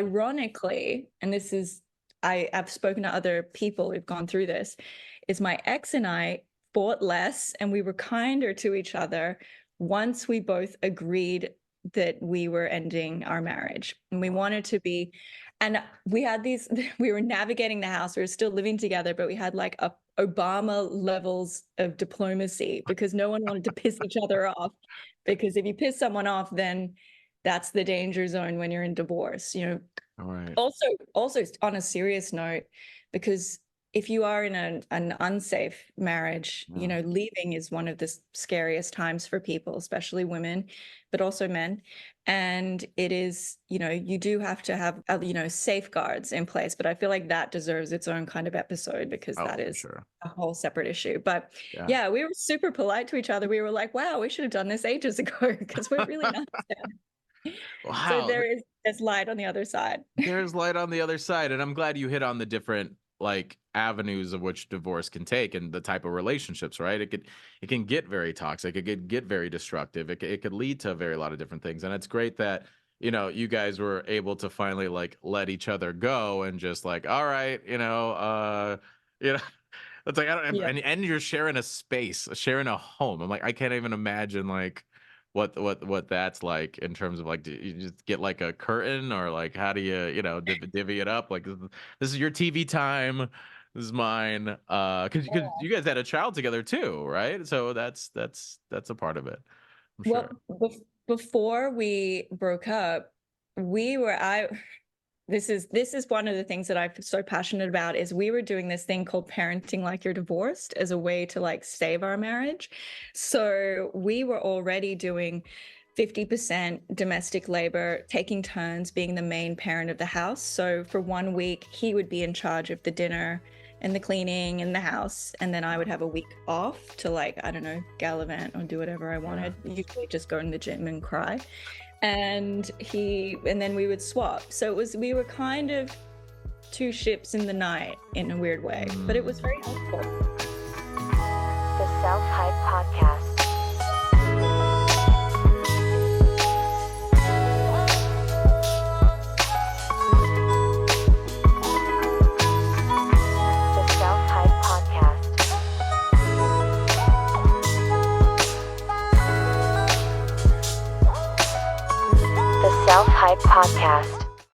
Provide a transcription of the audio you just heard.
Ironically, and this is, I've spoken to other people who've gone through this, is my ex and I fought less and we were kinder to each other once we both agreed that we were ending our marriage. And we wanted to be, and we had these, we were navigating the house, we were still living together, but we had like a Obama levels of diplomacy because no one wanted to piss each other off. Because if you piss someone off, then that's the danger zone when you're in divorce, you know. All right. Also on a serious note, because if you are in an unsafe marriage, you know, leaving is one of the scariest times for people, especially women, but also men. And it is, you know, you do have to have, you know, safeguards in place. But I feel like that deserves its own kind of episode because that for is sure. a whole separate issue. But Yeah. yeah, we were super polite to each other. We were like, wow, we should have done this ages ago because we're really nice. So Wow. there's light on the other side. There's light on the other side, and I'm glad you hit on the different like avenues of which divorce can take and the type of relationships, right? It can get very toxic. It could get very destructive. It could lead to a very lot of different things. And it's great that, you know, you guys were able to finally like let each other go and just like, all right, you know, it's like I don't Yeah. and you're sharing a space, sharing a home. I'm like, I can't even imagine like what that's like in terms of like, do you just get like a curtain or like how do you know divvy it up like this is your TV time, this is mine, because you guys had a child together too, right? So that's a part of it, I'm sure. Well, before we broke up, we were I this is one of the things that I'm so passionate about is we were doing this thing called parenting like you're divorced as a way to like save our marriage. So we were already doing 50% domestic labor, taking turns being the main parent of the house. So for 1 week, he would be in charge of the dinner and the cleaning in the house. And then I would have a week off to like, I don't know, gallivant or do whatever I wanted. Usually just go in the gym and cry. And then we would swap. So we were kind of two ships in the night in a weird way, but it was very helpful. The Self-Hype Podcast. The Self-Hype Podcast. The Self-Hype Podcast.